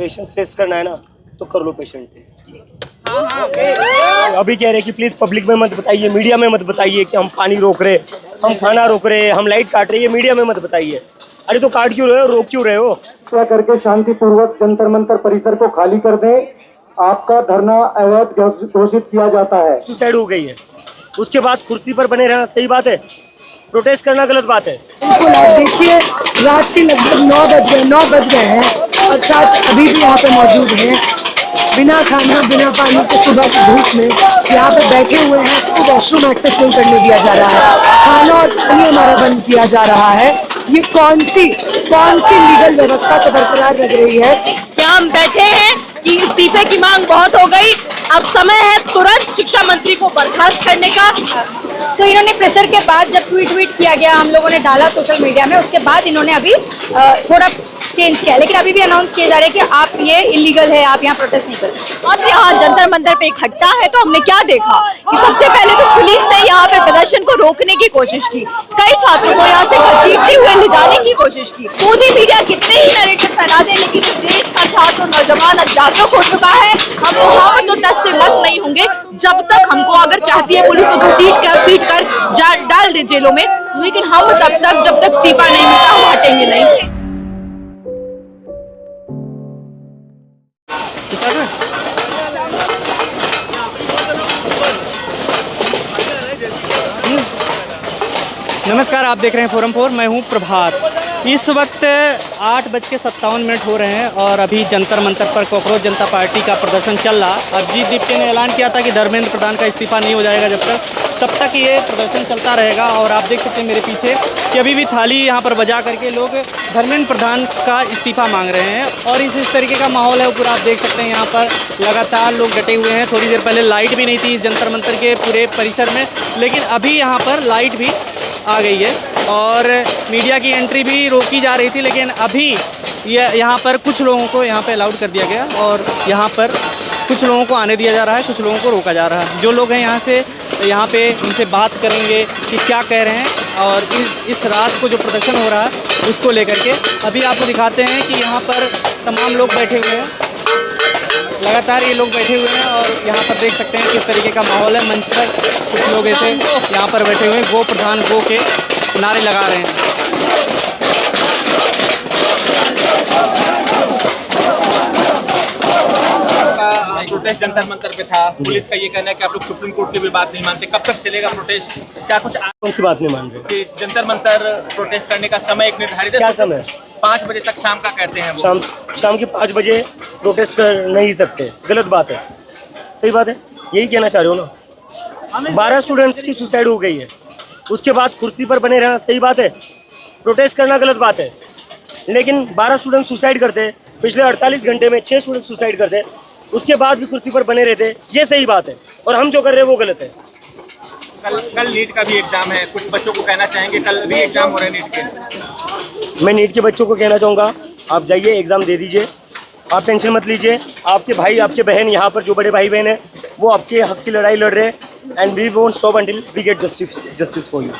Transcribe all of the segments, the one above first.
Patience test करना है ना तो कर लो पेशेंट टेस्ट। अभी कह रहे कि प्लीज पब्लिक में मत बताइए, मीडिया में मत बताइए कि हम पानी रोक रहे, हम खाना रोक रहे, हम लाइट काट रहे, ये मीडिया में मत बताइए। अरे तो काट क्यों रहे हो, रोक क्यों रहे हो? क्या करके शांतिपूर्वक जंतर मंतर परिसर को खाली कर दें, आपका धरना अवैध घोषित किया जाता है। सुसाइड हो गई है, उसके बाद कुर्सी पर बने रहना सही बात है? प्रोटेस्ट करना गलत बात है? बिल्कुल। आप देखिए रात के लगभग 9 बज गए हैं और छात्र अभी भी यहाँ पे मौजूद हैं, बिना खाना बिना पानी के सुबह की धूप में यहाँ पे बैठे हुए हैं। तो वॉशरूम एक्सेस नहीं करने दिया जा रहा है, खाना और पानी हमारा बंद किया जा रहा है। ये कौन सी लीगल व्यवस्था तो बरकरार लग रही है? क्या हम बैठे हैं कि इस्तीफे की मांग बहुत हो गई, अब समय है तुरंत शिक्षा मंत्री को बर्खास्त करने का। तो इन्होंने प्रेशर के बाद जब ट्वीट किया गया, हम लोगों ने डाला सोशल मीडिया में, उसके बाद इन्होंने अभी थोड़ा चेंज किया, लेकिन अभी भी अनाउंस किए जा रहे हैं कि आप ये इलीगल है, आप यहाँ प्रोटेस्ट नहीं कर सकते। और यहाँ जंतर मंतर पे इकट्ठा है तो हमने क्या देखा कि सबसे पहले तो पुलिस ने यहाँ पे प्रदर्शन को रोकने की कोशिश की, कई छात्रों को यहाँ से घसीटते हुए ले जाने की कोशिश की। मोदी मीडिया कितने ही नैरेटिव फैला दे, लेकिन इस देश का छात्र नौजवान अब जागरूक हो चुका है। हम तो टस से मस नहीं होंगे जब तक हमको अगर चाहती है पुलिस तो घसीट कर पीट कर डाल दे जेलों में, लेकिन हम तब तक जब तक इस्तीफा नहीं मिलता हम हटेंगे नहीं। नमस्कार, आप देख रहे हैं फोरम 4, मैं हूं प्रभात। इस वक्त 8:57 हो रहे हैं और अभी जंतर मंतर पर कॉकरोच जनता पार्टी का प्रदर्शन चल रहा। अभिजीत दीप्ते ने ऐलान किया था कि धर्मेंद्र प्रधान का इस्तीफा नहीं हो जाएगा तब तक ये प्रदर्शन चलता रहेगा। और आप देख सकते हैं मेरे पीछे कि अभी भी थाली यहाँ पर बजा करके लोग धर्मेंद्र प्रधान का इस्तीफा मांग रहे हैं और इस तरीके का माहौल है पूरा। आप देख सकते हैं यहाँ पर लगातार लोग डटे हुए हैं। थोड़ी देर पहले लाइट भी नहीं थी इस जंतर मंतर के पूरे परिसर में, लेकिन अभी यहाँ पर लाइट भी आ गई है और मीडिया की एंट्री भी रोकी जा रही थी, लेकिन अभी यहाँ पर कुछ लोगों को यहाँ पे अलाउड कर दिया गया और यहाँ पर कुछ लोगों को आने दिया जा रहा है, कुछ लोगों को रोका जा रहा है। जो लोग हैं यहाँ पे उनसे बात करेंगे कि क्या कह रहे हैं और इस रात को जो प्रदर्शन हो रहा है उसको लेकर के। अभी आपको दिखाते हैं कि यहाँ पर तमाम लोग बैठे हुए हैं, लगातार ये लोग बैठे हुए हैं और यहाँ पर देख सकते हैं किस तरीके का माहौल है। मंच पर कुछ लोग ऐसे यहाँ पर बैठे हुए हैं, गो प्रधान गो के नारे लगा रहे हैं। प्रोटेस्ट जंतर मंतर पे था, पुलिस का ये कहना है कि आप लोग सुप्रीम कोर्ट की भी बात नहीं मानते, कब तक चलेगा प्रोटेस्ट? क्या कुछ कौन सी बात नहीं मान रहे? कि जंतर मंतर प्रोटेस्ट करने का समय एक निर्धारित है? क्या समय? 5 बजे तक शाम का कहते हैं वो। शाम के 5 बजे प्रोटेस्ट कर नहीं सकते, गलत बात है। सही बात है, यही कहना चाह रहे हो ना? 12 स्टूडेंट्स की सुसाइड हो गई है, उसके बाद कुर्सी पर बने रहना सही बात है? प्रोटेस्ट करना गलत बात है, लेकिन 12 स्टूडेंट सुसाइड करते, पिछले 48 घंटे में 6 स्टूडेंट सुसाइड करते, उसके बाद भी कुर्सी पर बने रहते, ये सही बात है। और हम जो कर रहे हैं वो गलत है। कल नीट का भी एग्जाम है, कुछ बच्चों को कहना चाहेंगे? कल भी एग्जाम हो रहे हैं नीट के। मैं नीट के बच्चों को कहना चाहूँगा, आप जाइए एग्ज़ाम दे दीजिए, आप टेंशन मत लीजिए। आपके भाई आपके बहन यहाँ पर जो बड़े भाई बहन हैं वो आपके हक की लड़ाई लड़ रहे हैं and we won't stop until we get justice for you.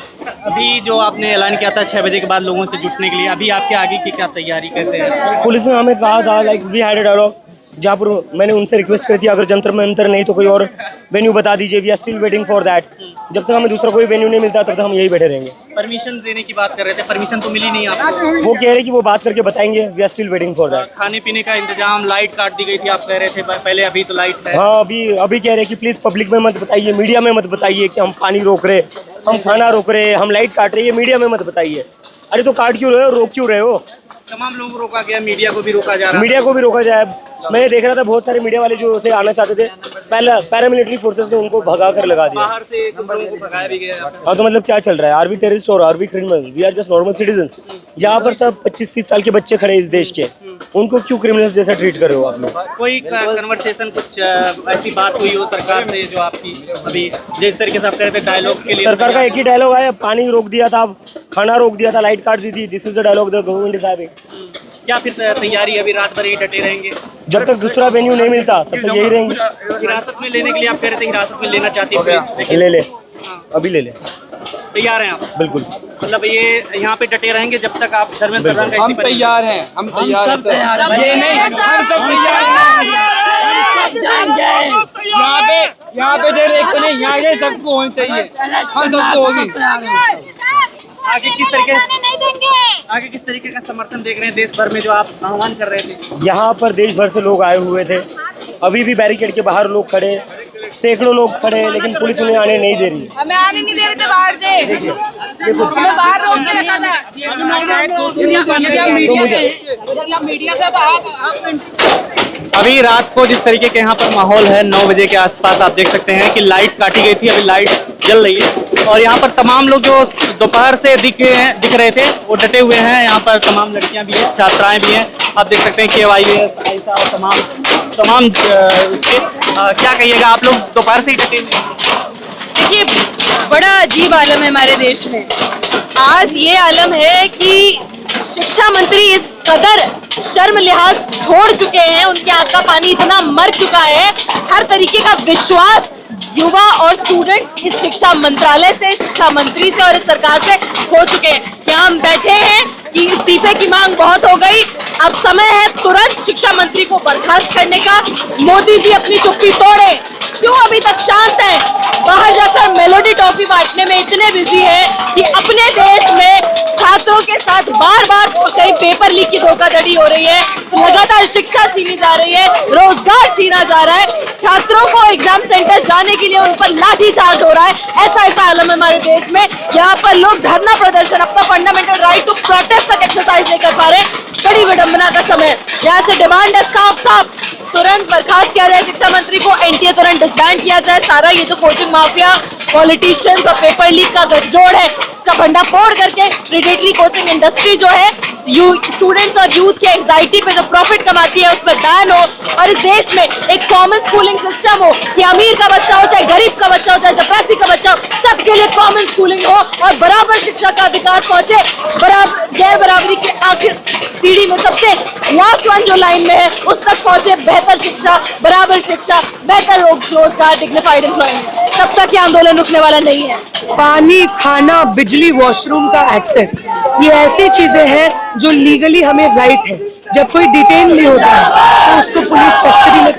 अभी जो आपने ऐलान किया था 6 बजे के बाद लोगों से जुटने के लिए, अभी आपके आगे की क्या तैयारी कैसे है? पुलिस ने हमें कहा था like we had a dialogue, जहाँ पर मैंने उनसे रिक्वेस्ट करी थी अगर जंतर मंतर नहीं तो कोई और वेन्यू बता दीजिए, we are still waiting for that. जब तक हमें दूसरा कोई वेन्यू नहीं मिलता तब तक हम यही बैठे रहेंगे। परमिशन देने की बात कर रहे थे, परमिशन तो मिली नहीं आपको? वो कह रहे कि वो बात करके बताएंगे, we are still waiting for that. खाने पीने का इंतजाम, लाइट काट दी गई थी आप कह रहे थे पहले, अभी तो लाइट है। हाँ, अभी कह रहे कि प्लीज पब्लिक में मत बताइए, मीडिया में मत बताइए कि हम पानी रोक रहे, हम खाना रोक रहे, हम लाइट काट रहे, ये मीडिया में मत बताइए। अरे तो काट क्यों रहे हो, रोक क्यों रहे हो? तमाम लोगों को रोका गया, मीडिया को भी रोका जा रहा है। मीडिया को भी रोका जाए। मैंने देख रहा था बहुत सारे मीडिया वाले जो थे आना चाहते थे, पहला पैरामिलिट्री फोर्सेस ने उनको भगा कर लगा दिया, बाहर से लोगों को भगाया भी गया। हाँ, तो मतलब क्या चल रहा है? आर वी टेररिस्ट और are we criminal? We are just normal citizens. यहाँ पर सब 25-30 साल के बच्चे खड़े इस देश के, उनको क्यों क्रिमिनल्स जैसा ट्रीट कर रहे हो आप लोग? कोई कन्वर्सेशन कुछ ऐसी बात हुई हो सरकार से जो आपकी अभी जिस तरीके से आप कह रहे थे डायलॉग के लिए? सरकार का एक ही डायलॉग आया, पानी रोक दिया था, खाना रोक दिया था, लाइट काट दी थी। This is the dialogue the government is having. क्या फिर तैयारी अभी रात भर ही डटे रहेंगे? जब तक दूसरा वेन्यू नहीं मिलता तब तक यही रहेंगे। हिरासत में लेने के लिए आप कह रहे थे हिरासत में लेना चाहती है? ले ले, अभी ले ले। तैयार हैं आप? बिल्कुल। मतलब ये यहाँ पे डटे रहेंगे जब तक आप धर्मेंद्र प्रधान का हम इस्तीफा नहीं तैयार हैं, हम तैयार हैं सर। ये नहीं, हम सब तैयार हैं। यहाँ पे देर एक तो नहीं, यहाँ ये सबको होनी चाहिए, हम सबको होगी। आगे किस तरीके का समर्थन देख रहे हैं देश भर में जो आप आह्वान कर रहे थे? यहाँ पर देश भर से लोग आए हुए थे, अभी भी बैरिकेड के बाहर लोग खड़े, सैकड़ों लोग खड़े हैं, लेकिन पुलिस उन्हें आने नहीं दे रही। हमें आने नहीं दे रहे थे बाहर से, हमें बाहर रोक के रखा था। अभी रात को जिस तरीके के यहाँ पर माहौल है, 9 बजे के आसपास आप देख सकते हैं कि लाइट काटी गई थी, अभी लाइट जल रही है और यहाँ पर तमाम लोग जो दोपहर से दिख रहे थे वो डटे हुए हैं। यहाँ पर तमाम लड़कियाँ भी हैं, छात्राएं भी हैं, आप देख सकते हैं KYS और तमाम क्या कहिएगा, आप लोग दोपहर से ही डटे हुए हैं? देखिए, बड़ा अजीब आलम है हमारे देश में। आज ये आलम है कि शिक्षा मंत्री इस कदर शर्म लिहाज छोड़ चुके हैं, उनके आंख का पानी इतना मर चुका है, हर तरीके का विश्वास युवा और स्टूडेंट इस शिक्षा मंत्रालय से, शिक्षा मंत्री से और इस सरकार से खो चुके हैं। यहाँ हम बैठे हैं कि इस्तीफे की मांग बहुत हो गई, अब समय है तुरंत शिक्षा मंत्री को बर्खास्त करने का। मोदी जी अपनी चुप्पी तोड़े, क्यों अभी तक शांत है? बाहर जाकर मेलोडी टॉफी बांटने में इतने बिजी है कि अपने देश में छात्रों के साथ बार बार कहीं पेपर लीक की धोखाधड़ी हो रही है, लगातार शिक्षा छीनी जा रही है, रोजगार छीना जा रहा है, छात्रों को एग्जाम सेंटर जाने के लिए उन पर लाठीचार्ज हो रहा है। ऐसा आलम है हमारे देश में। यहाँ पर लोग धरना प्रदर्शन, अपना फंडामेंटल राइट टू प्रोटेस्ट तक एक्सरसाइज नहीं कर पा रहे। बड़ी विडंबना का समय। यहाँ से डिमांड है साफ साफ, तुरंत बर्खास्त किया जाए शिक्षा मंत्री को, एनटीए तुरंत डिसबैंड किया जाए। सारा ये जो कोचिंग माफिया, पॉलिटिशियंस और पेपर लीक का गठजोड़ है, इसका भंडा फोड़ करके प्रीडेटरी कोचिंग इंडस्ट्री जो है स्टूडेंट्स और यूथ की एंजाइटी पे जो प्रॉफिट कमाती है उस पर बैन हो और इस देश में एक कॉमन स्कूलिंग सिस्टम हो कि अमीर का बच्चा हो चाहे गरीब का बच्चा हो चाहे चपरासी का बच्चा हो, सबके लिए कॉमन स्कूलिंग हो और बराबर शिक्षा का अधिकार पहुंचे। गैर बराबरी के आखिर सीढ़ी में सबसे लास्ट वन जो लाइन में है उस तक पहुंचे। बेहतर शिक्षा, बराबर शिक्षा, बेहतर रोजगार, डिग्निफाइड एम्प्लॉयमेंट, तब तक ये आंदोलन रुकने वाला नहीं है। पानी, खाना, बिजली, वॉशरूम का एक्सेस, ये ऐसी चीजें हैं जो लीगली हमें राइट है। जब कोई डिटेन नहीं होता है तो उसको पुलिस कस्टडी में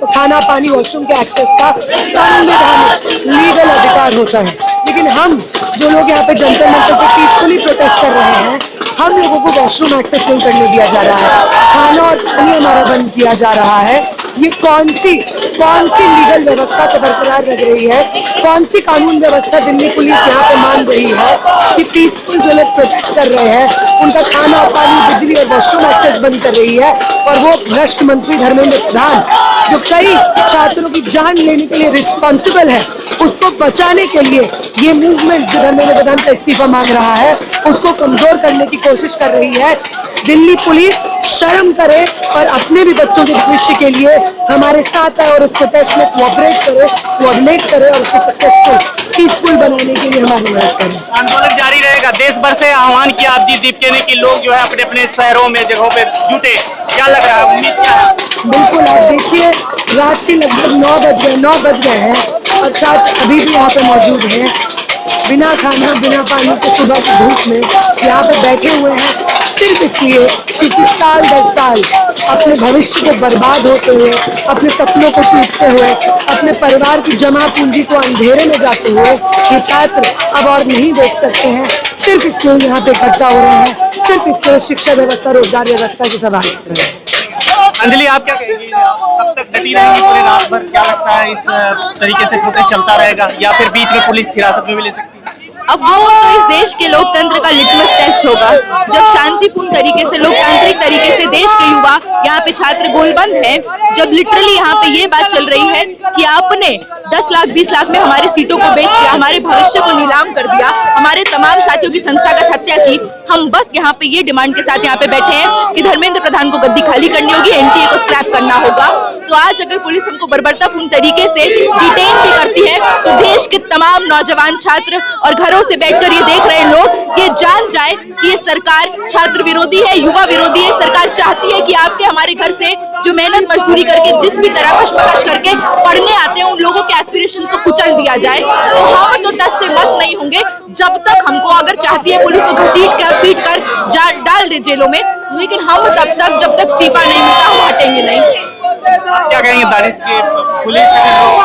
खाना, पानी, वॉशरूम के एक्सेस का संवैधानिक लीगल अधिकार होता है। लेकिन हम जो लोग यहाँ पे जंतर मंतर पे पीसफुली प्रोटेस्ट कर रहे हैं, हम लोगों को वॉशरूम एक्सेस नहीं करने दिया जा रहा है, खाना और पानी हमारा बंद किया जा रहा है। ये कौन सी लीगल व्यवस्था को बरकरार रख रही है? कौन सी कानून व्यवस्था दिल्ली पुलिस यहाँ पे मान रही है कि पीसफुल जो लोग प्रोटेस्ट कर रहे हैं उनका खाना, पानी, बिजली और वॉशरूम एक्सेस बंद कर रही है? और वो भ्रष्ट मंत्री धर्मेंद्र प्रधान जो कई छात्रों की जान लेने के लिए रिस्पॉन्सिबल है, उसको बचाने के लिए ये मूवमेंट जो धर्मेंद्र प्रधान का इस्तीफा मांग रहा है उसको कमजोर करने की कोशिश कर रही है। दिल्ली पुलिस शर्म करे और अपने भी बच्चों के भविष्य के लिए हमारे साथ है और उस प्रोटेस्ट में कोऑर्डिनेट करे और उसको सक्सेसफुल, पीसफुल बनाने के लिए हमारी मदद करे। आंदोलन जारी रहेगा। देश भर से आह्वान किया अभिजीत दीपके ने कि लोग जो है अपने अपने शहरों में, जगहों पे जुटे। क्या लग रहा है, उम्मीद क्या है? बिल्कुल, आप देखिए रात के लगभग 9 बज गए हैं और छात्र अभी भी यहाँ पे मौजूद हैं, बिना खाना, बिना पानी के सुबह की धूप में यहाँ पे बैठे हुए हैं, सिर्फ इसलिए क्योंकि साल दर साल अपने भविष्य को बर्बाद होते हुए, अपने सपनों को टूटते हुए, अपने परिवार की जमा पूंजी को अंधेरे में जाते हुए ये छात्र अब और नहीं देख सकते हैं। सिर्फ इसलिए यहाँ पे इकट्ठा हो रहे हैं, सिर्फ इसलिए शिक्षा व्यवस्था, रोजगार व्यवस्था की सवाल कर रहे हैं। अंजलि, आप क्या कहेंगी? कब तक डटी रहेंगी पूरे रात भर? क्या लगता है इस तरीके से प्रोटेस्ट चलता रहेगा या फिर बीच में पुलिस हिरासत में भी ले सकती है? अब वो तो इस देश के लोकतंत्र का लिटमस टेस्ट होगा, जब शांतिपूर्ण तरीके से, लोकतांत्रिक तरीके से देश के युवा, यहाँ पे छात्र गोलबंद हैं, जब लिटरली यहाँ पे ये बात चल रही है कि आपने 10 लाख 20 लाख में हमारी सीटों को बेच दिया, हमारे भविष्य को नीलाम कर दिया, हमारे तमाम साथियों की संस्थागत हत्या की। हम बस यहाँ पे ये डिमांड के साथ यहाँ पे बैठे हैं कि धर्मेंद्र प्रधान को गद्दी खाली करनी होगी, एनटीए को स्क्रैप करना होगा। तो आज अगर पुलिस हमको बर्बरतापूर्ण तरीके से डिटेन भी करती है तो देश के तमाम नौजवान छात्र और घरों से बैठकर ये देख रहे लोग ये जान जाए कि ये सरकार छात्र विरोधी है, युवा विरोधी है। सरकार चाहती है कि आपके हमारे घर से जो मेहनत मजदूरी करके जिस भी तरह कश्मकश करके पढ़ने आते हैं उन लोगों के एस्पिरेशंस को कुचल दिया जाए। तो हम तो टस से मस नहीं होंगे जब तक हमको अगर चाहती है पुलिस तो घसीट कर पीट कर डाल दे जेलों में, लेकिन हम तब तक जब तक इस्तीफा नहीं मिलता हम हटेंगे नहीं। क्या कहेंगे दानिश की पुलिस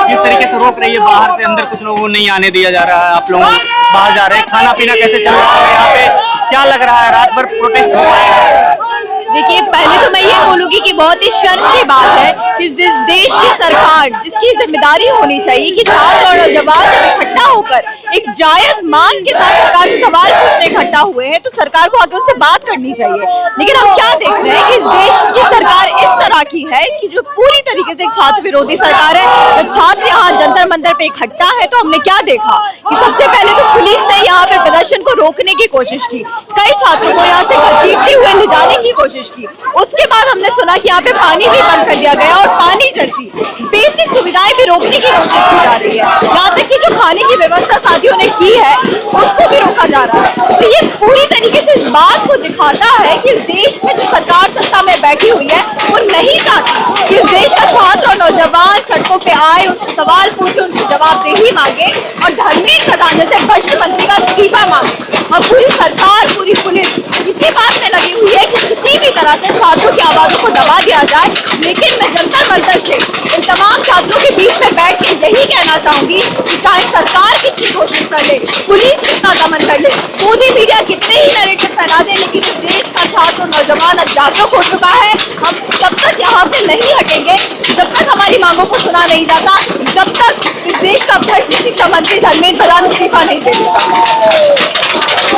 जिस तरीके से रोक रही है, बाहर से अंदर कुछ लोगों को नहीं आने दिया जा रहा है, आप लोग बाहर जा रहे हैं, खाना पीना कैसे चल रहा है यहाँ पे, क्या लग रहा है रात भर प्रोटेस्ट हो पाएगा? देखिए, पहले तो मैं ये बोलूंगी कि बहुत ही शर्म की बात है कि देश की सरकार, जिसकी जिम्मेदारी होनी चाहिए कि छात्र और नौजवान जब इकट्ठा होकर एक जायज मांग के साथ सरकार से सवाल पूछने इकट्ठा हुए हैं तो सरकार को आगे उनसे बात करनी चाहिए। लेकिन हम क्या देख रहे हैं कि इस देश की सरकार इस तरह की है कि जो पूरी तरीके से एक छात्र विरोधी सरकार है। जब छात्र यहाँ जंतर मंतर पे इकट्ठा है तो हमने क्या देखा कि सबसे पहले तो पुलिस ने यहाँ पे प्रदर्शन को रोकने की कोशिश की, कई छात्रों को यहाँ से घसीटते हुए ले जाने की कोशिश की। उसके बाद हमने सुना कि यहाँ पे पानी भी बंद कर दिया गया और पानी जैसी बेसिक सुविधाएं भी रोकने की कोशिश की जा रही है। यहाँ तक कि जो खाने की व्यवस्था साथियों ने की है उसको भी रोका जा रहा है। तो ये पूरी तरीके से इस बात को दिखाता है कि देश में जो सरकार सत्ता में बैठी हुई है वो नहीं चाहती कि देश का छात्र और नौजवान सड़कों पे आए, उनसे सवाल पूछे, उनकी जवाबदेही मांगे और धर्मेंद्र प्रधान जैसे भ्रष्ट मंत्री का इस्तीफा मांगे। और पूरी सरकार, पूरी पुलिस इसी बात में लगी हुई है कि किसी भी तरह से छात्रों की आवाजों को दबा दिया जाए। लेकिन मैं जंतर मंतर से इन तमाम छात्रों के बीच में बैठ के यही कहना चाहूंगी कि चाहे सरकार कितनी कोशिश कर ले, पुलिस कितना दमन कर ले, मोदी मीडिया कितने ही नैरेटिव फैला दे, लेकिन इस देश का छात्र और नौजवान अब जागरूक हो चुका है। हम जब तक यहाँ से नहीं हटेंगे, जब तक हमारी मांगों को सुना नहीं जाता, जब तक इस देश का भ्रष्ट शिक्षा मंत्री धर्मेंद्र प्रधान इस्तीफा नहीं दे देता।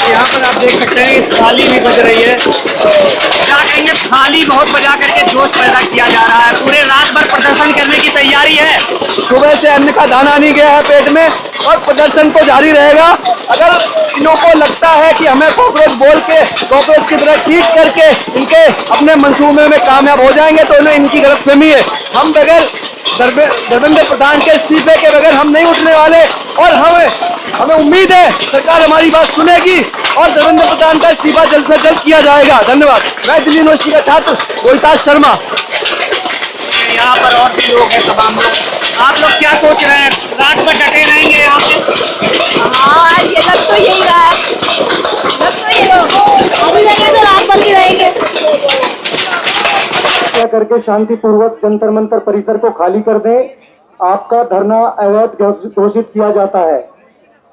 यहाँ पर आप देख सकते हैं कि थाली भी बज रही है। क्या कहेंगे, थाली बहुत बजा करके जोश पैदा किया जा रहा है, पूरे रात भर प्रदर्शन करने की तैयारी है। सुबह से अन्न का दाना नहीं गया है पेट में और प्रदर्शन तो जारी रहेगा। अगर इन्हों को लगता है कि हमें कॉकरोच बोल के कॉकरोच की तरह ट्रीट करके इनके अपने मंसूबे में कामयाब हो जाएंगे तो इन्हें इनकी गलतफहमी है। हम बगैर धर्मेंद्र प्रधान के इस्तीफे के बगैर हम नहीं उठने वाले और हमें उम्मीद है सरकार हमारी बात सुनेगी और धर्मेंद्र प्रधान का इस्तीफा जल्द से जल्द किया जाएगा। धन्यवाद। मैं दिल्ली यूनिवर्सिटी का छात्र रोहिताज शर्मा। यहाँ पर और भी लोग हैं, तमाम लोग। आप लोग क्या सोच रहे हैं, रात भर डटे रहेंगे यहाँ पे? हाँ, ये लग तो यही रहा है, लग तो यही अभी रहेंगे तो रात भर भी रहेंगे। करके शांतिपूर्वक जंतर मंतर परिसर को खाली कर दें। आपका धरना अवैध घोषित किया जाता है।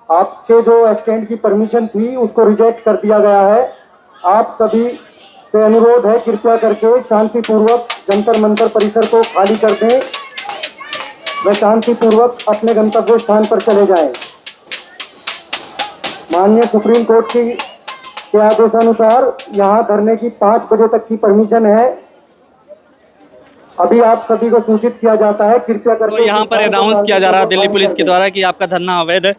आपके जो एक्सटेंड की परमिशन थी उसको रिजेक्ट कर दिया गया है। आप सभी से अनुरोध है कृपया करके शांतिपूर्वक जंतर मंतर परिसर को खाली कर दें व शांतिपूर्वक अपने गंतव्य स्थान पर चले जाएं। माननीय सुप्रीम कोर्ट के आदेशानुसार यहाँ धरने की 5 बजे तक की परमिशन है। अभी आप सभी को सूचित किया जाता है, कृपया करके। तो यहाँ पर अनाउंस किया जा रहा है दिल्ली पुलिस के द्वारा कि आपका धरना अवैध है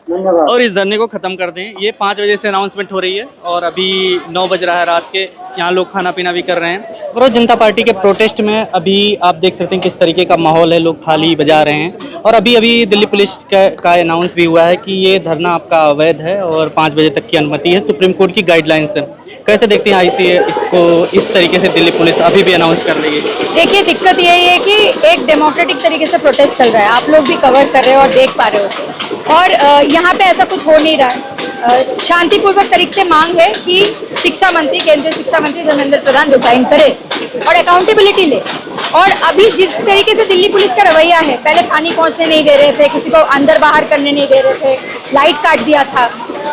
और इस धरने को खत्म कर दें। ये 5 बजे से अनाउंसमेंट हो रही है और अभी 9 बज रहा है रात के। यहाँ लोग खाना पीना भी कर रहे हैं। भारतीय जनता पार्टी के प्रोटेस्ट में अभी आप देख सकते हैं किस तरीके का माहौल है, लोग थाली बजा रहे हैं और अभी दिल्ली पुलिस का अनाउंस भी हुआ है कि ये धरना आपका अवैध है और 5 बजे तक की अनुमति है, सुप्रीम कोर्ट की गाइडलाइंस है। कैसे देखते हैं इसको इस तरीके से दिल्ली पुलिस अभी भी अनाउंस कर रही है? देखिए, दिक्कत यही है कि एक डेमोक्रेटिक तरीके से प्रोटेस्ट चल रहा है, आप लोग भी कवर कर रहे हो और देख पा रहे हो, और यहाँ पे ऐसा कुछ हो नहीं रहा है। शांतिपूर्वक तरीके से मांग है कि शिक्षा मंत्री, केंद्रीय शिक्षा मंत्री धर्मेंद्र प्रधान रिजाइन करे और अकाउंटेबिलिटी ले। और अभी जिस तरीके से दिल्ली पुलिस का रवैया है, पहले पानी पहुंचने नहीं दे रहे थे, किसी को अंदर बाहर करने नहीं दे रहे थे, लाइट काट दिया था,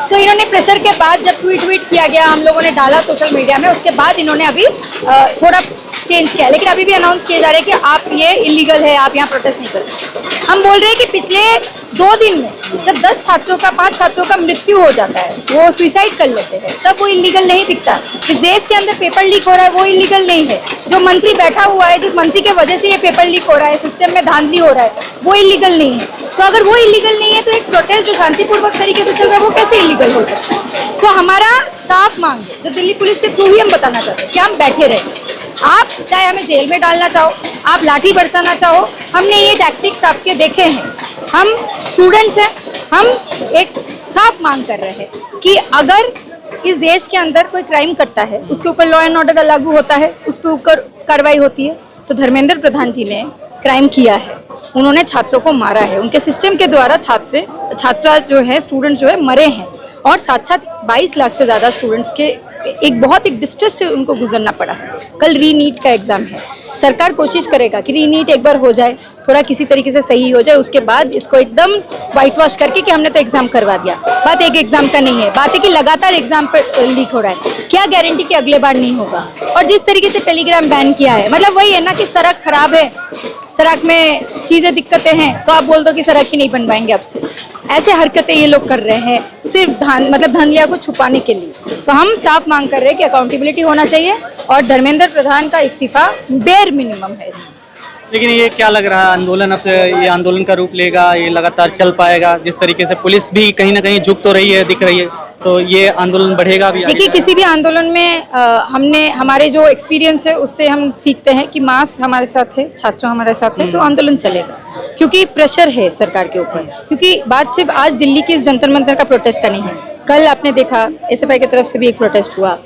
तो इन्होंने प्रेशर के बाद जब ट्वीट किया गया, हम लोगों ने डाला सोशल मीडिया में, उसके बाद इन्होंने अभी थोड़ा चेंज किया। लेकिन अभी भी अनाउंस किए जा रहे हैं कि आप ये इलीगल है, आप यहाँ प्रोटेस्ट नहीं कर सकते। हम बोल रहे हैं कि पिछले 2 दिन में जब 10 छात्रों का 5 छात्रों का मृत्यु हो जाता है, वो सुसाइड कर लेते हैं, तब वो इलीगल नहीं दिखता। इस देश के अंदर पेपर लीक हो रहा है, वो इलीगल नहीं है। जो मंत्री बैठा हुआ है, जिस मंत्री के वजह से ये पेपर लीक हो रहा है, सिस्टम में धांधली हो रहा है, वो इलीगल नहीं है। तो अगर वो इलीगल नहीं है तो एक प्रोटेस्ट जो शांतिपूर्वक तरीके से चल रहा है वो कैसे इलीगल हो सकता है? तो हमारा साफ मांग है, जो दिल्ली पुलिस के थ्रू ही हम बताना चाहते हैं कि हम बैठे रहे। आप चाहे हमें जेल में डालना चाहो, आप लाठी बरसाना चाहो, हमने ये टैक्टिक्स आपके देखे हैं। हम स्टूडेंट्स हैं, हम एक साफ मांग कर रहे हैं कि अगर इस देश के अंदर कोई क्राइम करता है, उसके ऊपर लॉ एंड ऑर्डर लागू होता है, उस पर ऊपर कार्रवाई होती है। तो धर्मेंद्र प्रधान जी ने क्राइम किया है, उन्होंने छात्रों को मारा है, उनके सिस्टम के द्वारा छात्र जो है, स्टूडेंट जो है, मरे हैं। और साथ साथ 22 लाख से ज़्यादा स्टूडेंट्स के एक डिस्ट्रेस से उनको गुजरना पड़ा है। कल रीनीट का एग्ज़ाम है, सरकार कोशिश करेगा कि रीनीट एक बार हो जाए, थोड़ा किसी तरीके से सही हो जाए, उसके बाद इसको एकदम वाइट वॉश करके कि हमने तो एग्ज़ाम करवा दिया। बात एक एग्ज़ाम का नहीं है, बात है कि लगातार एग्ज़ाम पर लीक हो रहा है। क्या गारंटी कि अगले बार नहीं होगा? और जिस तरीके से टेलीग्राम बैन किया है, मतलब वही है ना कि सड़क खराब है, सड़क में चीज़ें दिक्कतें हैं, तो आप बोल दो कि सड़क ही नहीं बन पाएंगे आपसे। ऐसे हरकतें ये लोग कर रहे हैं सिर्फ धंधिया को छुपाने के लिए। तो हम साफ मांग कर रहे हैं कि अकाउंटेबिलिटी होना चाहिए और धर्मेंद्र प्रधान का इस्तीफा बेयर मिनिमम है इसमें। लेकिन ये क्या लग रहा है, आंदोलन अब ये आंदोलन का रूप लेगा, ये लगातार चल पाएगा? जिस तरीके से पुलिस भी कहीं ना कहीं झुक तो रही है, दिख रही है, तो ये आंदोलन बढ़ेगा भी? देखिए, किसी भी आंदोलन में हमारे जो एक्सपीरियंस है उससे हम सीखते हैं कि मास हमारे साथ है, छात्र हमारे साथ है, तो आंदोलन चलेगा। क्योंकि प्रेशर है सरकार के ऊपर, क्योंकि बात सिर्फ आज दिल्ली के इस जंतर मंतर का प्रोटेस्ट का नहीं है। कल आपने देखा एसएफआई की तरफ से भी एक प्रोटेस्ट हुआ।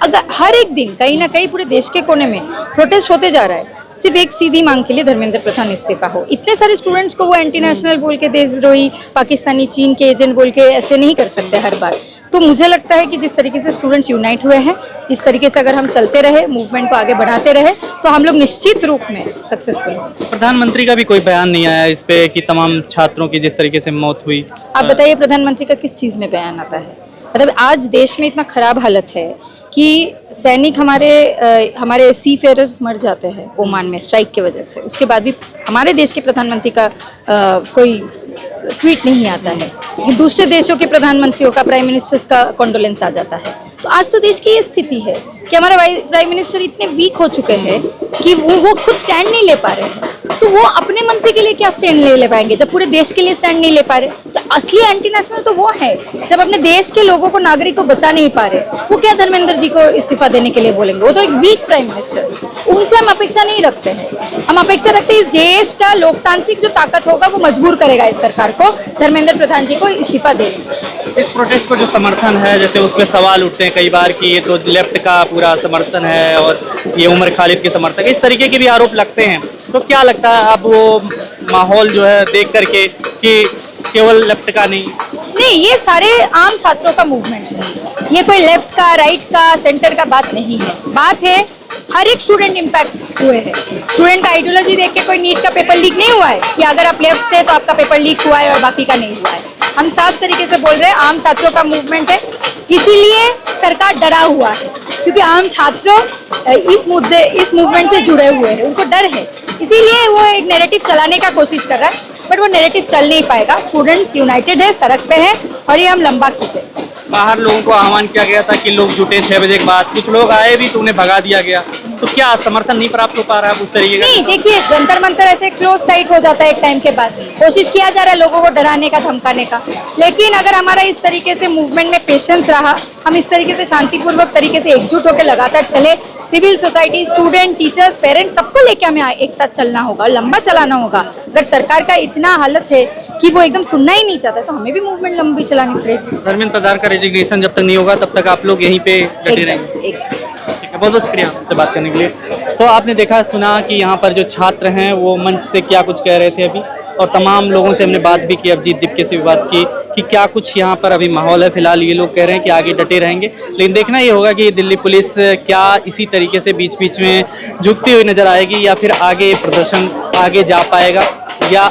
अगर हर एक दिन कहीं ना कहीं पूरे देश के कोने में प्रोटेस्ट होते जा रहा है, सिर्फ एक सीधी मांग के लिए धर्मेंद्र प्रधान इस्तीफा हो। इतने सारे स्टूडेंट्स को वो एंटी नेशनल बोल के, देशद्रोही, पाकिस्तानी, चीन के एजेंट बोल के ऐसे नहीं कर सकते हर बार। तो मुझे लगता है कि जिस तरीके से स्टूडेंट्स यूनाइट हुए हैं, इस तरीके से अगर हम चलते रहे, मूवमेंट को आगे बढ़ाते रहे, तो हम लोग निश्चित रूप में सक्सेसफुल होंगे। प्रधानमंत्री का भी कोई बयान नहीं आया इस पे कि तमाम छात्रों की जिस तरीके से मौत हुई? आप बताइए, प्रधानमंत्री का किस चीज़ में बयान आता है? मतलब आज देश में इतना खराब हालत है कि सैनिक हमारे सी फेयरर्स मर जाते हैं ओमान में स्ट्राइक की वजह से, उसके बाद भी हमारे देश के प्रधानमंत्री का कोई ट्वीट नहीं आता है। दूसरे देशों के प्रधानमंत्रियों का, प्राइम मिनिस्टर्स का कॉन्डोलेंस आ जाता है। तो आज तो देश की ये स्थिति है कि हमारे प्राइम मिनिस्टर इतने वीक हो चुके हैं कि वो खुद स्टैंड नहीं ले पा रहे हैं। तो वो अपने मंत्री के लिए क्या स्टैंड ले पाएंगे जब पूरे देश के लिए स्टैंड नहीं ले पा रहे? तो असली एंटी नेशनल तो वो है जब अपने देश के लोगों को, नागरिक को बचा नहीं पा रहे। वो क्या धर्मेंद्र जी को इस्तीफा देने के लिए बोलेंगे? वो तो एक वीक प्राइम मिनिस्टर, उनसे हम अपेक्षा नहीं रखते हैं। हम अपेक्षा रखते हैं इस देश का लोकतांत्रिक जो ताकत होगा वो मजबूर करेगा इस सरकार को धर्मेंद्र प्रधान जी को इस्तीफा देने। इस प्रोटेस्ट को जो समर्थन है, जैसे उस पर सवाल उठते हैं कई बार कि ये तो लेफ्ट का पूरा समर्थन है और ये उमर खालिद के समर्थक, इस तरीके के भी आरोप लगते हैं। तो क्या लगता है अब वो माहौल जो है देख करके कि केवल लेफ्ट का नहीं, ये सारे आम छात्रों का मूवमेंट है, ये कोई लेफ्ट का, राइट का, सेंटर का बात नहीं है। बात है हर एक स्टूडेंट इम्पैक्ट हुए हैं। स्टूडेंट का आइडियोलॉजी देख के कोई नीट का पेपर लीक नहीं हुआ है कि अगर आप लेफ्ट से तो आपका पेपर लीक हुआ है और बाकी का नहीं हुआ है। हम साफ तरीके से बोल रहे हैं आम छात्रों का मूवमेंट है, इसीलिए सरकार डरा हुआ है क्योंकि आम छात्रों इस मूवमेंट से जुड़े हुए हैं, उनको डर है, इसीलिए वो एक नैरेटिव चलाने का कोशिश कर रहा है, बट वो नैरेटिव चल नहीं पाएगा। स्टूडेंट्स यूनाइटेड है, सड़क पे है और ये हम लंबा खींचे। बाहर लोगों को आह्वान किया गया था कि लोग जुटे 6 बजे के बाद, कुछ लोग आए भी तो उन्हें भगा दिया गया, तो क्या समर्थन नहीं प्राप्त हो पा रहा है उस तरीके का? नहीं, देखिए जंतर मंतर ऐसे क्लोज साइट हो जाता है एक टाइम के बाद। कोशिश किया जा रहा है लोगों को डराने का, धमकाने का, लेकिन अगर हमारा इस तरीके से मूवमेंट में पेशेंस रहा, हम इस तरीके से शांतिपूर्वक तरीके से एकजुट होकर लगातार चले, civil society, student, teachers, parents, सबको लेके हमें एक साथ चलना होगा, लंबा चलाना होगा। अगर सरकार का इतना हालत है कि वो एकदम सुनना ही नहीं चाहता, तो हमें भी मूवमेंट लंबी चलानी पड़ेगी। धर्मेंद्र प्रधान का रेजिग्नेशन जब तक नहीं होगा तब तक आप लोग यहीं पे डटे रहेंगे? ठीक है, बहुत बहुत शुक्रिया आपसे बात करने के लिए। तो आपने देखा सुना कि यहाँ पर जो छात्र हैं वो मंच से क्या कुछ कह रहे थे अभी, और तमाम लोगों से हमने बात भी की, अभिजीत दीपके से भी बात की कि क्या कुछ यहाँ पर अभी माहौल है। फिलहाल ये लोग कह रहे हैं कि आगे डटे रहेंगे, लेकिन देखना ये होगा कि दिल्ली पुलिस क्या इसी तरीके से बीच बीच में झुकती हुई नजर आएगी या फिर आगे प्रदर्शन आगे जा पाएगा, या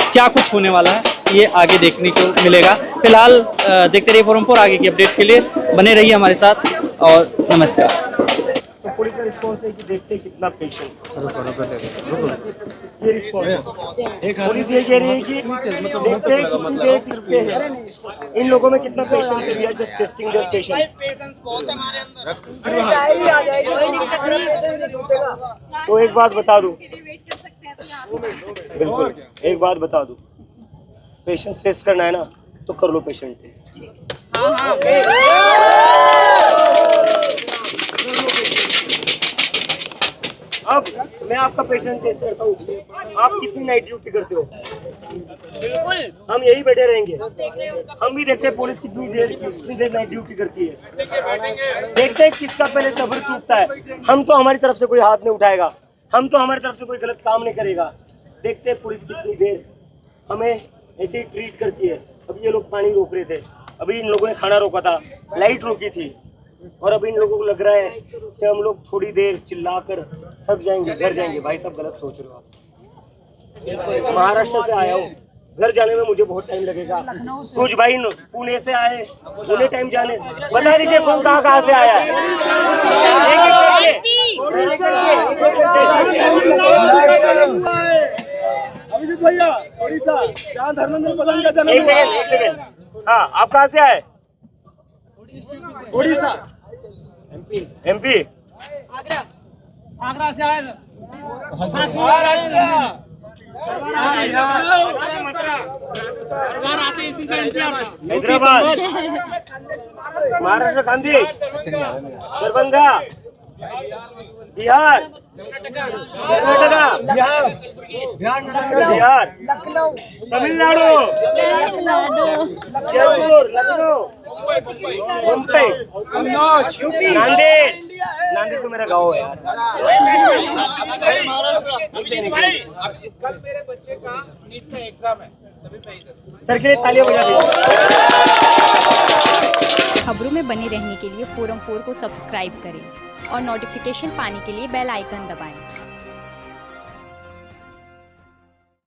क्या कुछ होने वाला है ये आगे देखने को मिलेगा। फिलहाल देखते रहिए फोरम पर, आगे की अपडेट के लिए बने रहिए हमारे साथ और नमस्कार। तो पुलिस का रिस्पॉन्स है कि देखते हैं कितना पेशेंस, ये रिस्पॉन्स पुलिस ये कह रही है कि देखते हैं कितनी देर टिकते हैं, इन लोगों में कितना पेशेंस है, we are just testing their patience. तो एक बात बता दूं, बिल्कुल एक बात बता दूं, पेशेंस टेस्ट करना है ना तो कर लो पेशेंट टेस्ट। अब मैं आपका पेशेंट टेस्ट करता हूँ, आप कितनी नाइट ड्यूटी करते हो? बिल्कुल हम यही बैठे रहेंगे, हम भी देखते हैं पुलिस कितनी देर नाइट ड्यूटी करती है, देखते हैं किसका पहले सब्र टूटता है। हम तो हमारी तरफ से कोई हाथ नहीं उठाएगा, हम तो हमारी तरफ से कोई गलत काम नहीं करेगा। देखते हैं पुलिस कितनी देर हमें ऐसे ही ट्रीट करती है। अब ये लोग पानी रोक रहे थे, अभी इन लोगों ने खाना रोका था, लाइट रोकी थी, और अभी इन लोगों को लग रहा है कि हम लोग थोड़ी देर चिल्लाकर थक जाएंगे, घर जाएंगे। भाई साहब गलत सोच रहे हो आप। महाराष्ट्र से आया हूँ, घर जाने में मुझे बहुत टाइम लगेगा। कुछ भाई पुणे से आए, उन्हें टाइम जाने, बता दीजिए कौन कहाँ से आया है। अभिजीत भैया उड़ीसा, जहाँ धर्मेंद्र प्रधान का जन्म हुआ। एक सेकंड, हाँ आप कहाँ से आए? उड़ीसा, एमपी। आगरा से आए महाराष्ट्र हैदराबाद, महाराष्ट्र, खानदेश, दरभंगा, बिहार, कर्नाटका, बिहार, तमिलनाडु, जयपुर, लखनऊ, मुंबई, नांदेड़। नांदेड़ तो मेरा गाँव है यार। कल मेरे बच्चे का नीट का एग्जाम है, सर के लिए तालियां बजा दीजिए। खबरों में बने रहने के लिए फोरम 4 को सब्सक्राइब करें और नोटिफिकेशन पाने के लिए बेल आइकन दबाएं।